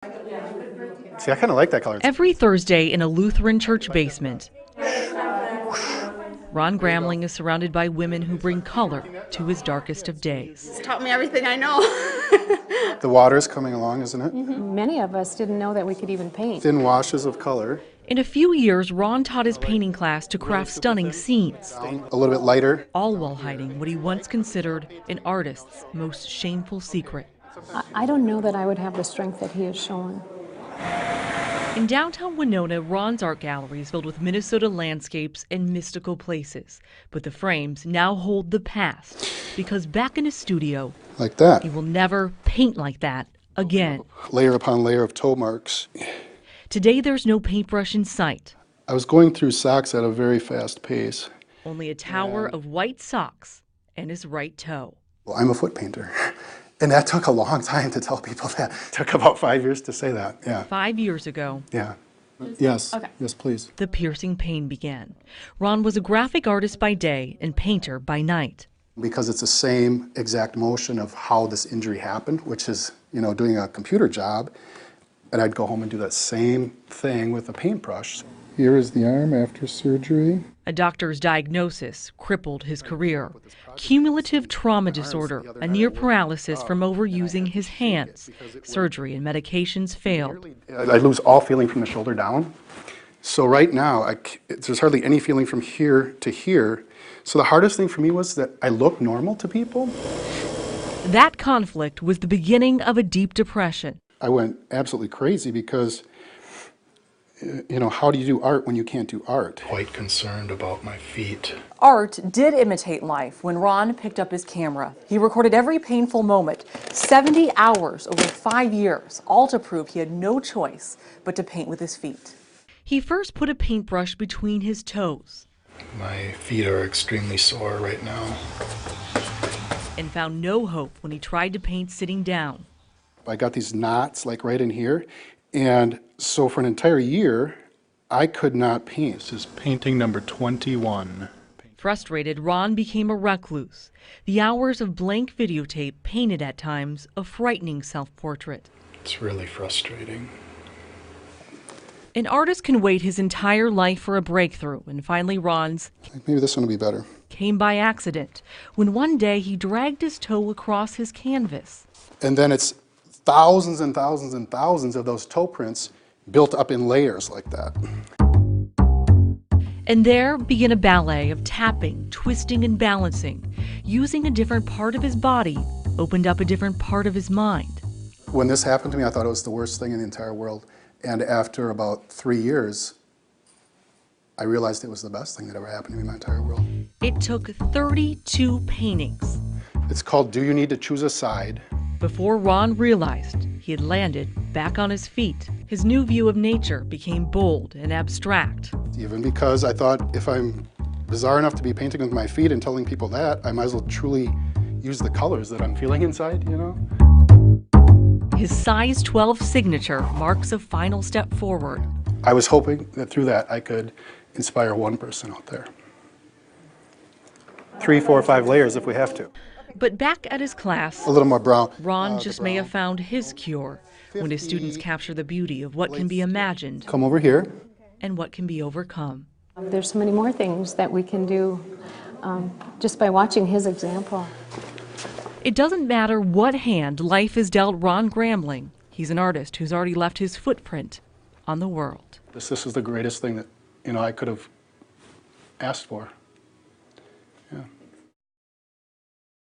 See, I kind of like that color. Every Thursday in a Lutheran church basement, Ron Gramling is surrounded by women who bring color to his darkest of days. It's taught me everything I know. The water's coming along, isn't it? Many of us didn't know that we could even paint. Thin washes of color. In a few years, Ron taught his painting class to craft stunning scenes, A little bit lighter. all while hiding what he once considered an artist's most shameful secret. I don't know that I would have the strength that he has shown. In downtown Winona, Ron's art gallery is filled with Minnesota landscapes and mystical places. But the frames now hold the past, because back in his studio, Like that. he will never paint like that again. Layer upon layer of toe marks. Today, there's no paintbrush in sight, I was going through socks at a very fast pace. only a tower of white socks and his right toe. Well, I'm a foot painter. And that took a long time to tell people that. It took about 5 years to say that, yeah. 5 years ago, Yeah. Yes, Okay. yes, please. the piercing pain began. Ron was a graphic artist by day and painter by night. Because it's the same exact motion of how this injury happened, which is, doing a computer job. And I'd go home and do that same thing with a paintbrush. Here is the arm after surgery. A doctor's diagnosis crippled his career. Cumulative trauma disorder, a near paralysis from overusing his hands. Surgery and medications failed. I lose all feeling from the shoulder down. So right now, there's hardly any feeling from here to here. So the hardest thing for me was that I look normal to people. That conflict was the beginning of a deep depression. I went absolutely crazy because, how do you do art when you can't do art? Quite concerned about my feet. Art did imitate life when Ron picked up his camera. He recorded every painful moment, 70 hours over 5 years, all to prove he had no choice but to paint with his feet. He first put a paintbrush between his toes My feet are extremely sore right now. and found no hope when he tried to paint sitting down. I got these knots like right in here. And so for an entire year, I could not paint. This is painting number 21. Frustrated, Ron became a recluse. The hours of blank videotape painted at times a frightening self-portrait. It's really frustrating. An artist can wait his entire life for a breakthrough, and finally Ron's Maybe this one will be better. came by accident when one day he dragged his toe across his canvas. And then it's thousands and thousands and thousands of those toe prints built up in layers like that. And there began a ballet of tapping, twisting, and balancing. Using a different part of his body opened up a different part of his mind. When this happened to me, I thought it was the worst thing in the entire world. And after about 3 years, I realized it was the best thing that ever happened to me in my entire world. It took 32 paintings It's called Do You Need to Choose a Side? before Ron realized he had landed back on his feet. His new view of nature became bold and abstract. Even because I thought if I'm bizarre enough to be painting with my feet and telling people that, I might as well truly use the colors that I'm feeling inside, His size 12 signature marks a final step forward. I was hoping that through that I could inspire one person out there. 3, 4, 5 layers if we have to. But back at his class, A little more brown. Ron just may have found his cure when his students capture the beauty of what can be imagined Come over here. and what can be overcome. There's so many more things that we can do just by watching his example. It doesn't matter what hand life has dealt Ron Gramling. He's an artist who's already left his footprint on the world. This is the greatest thing that, I could have asked for.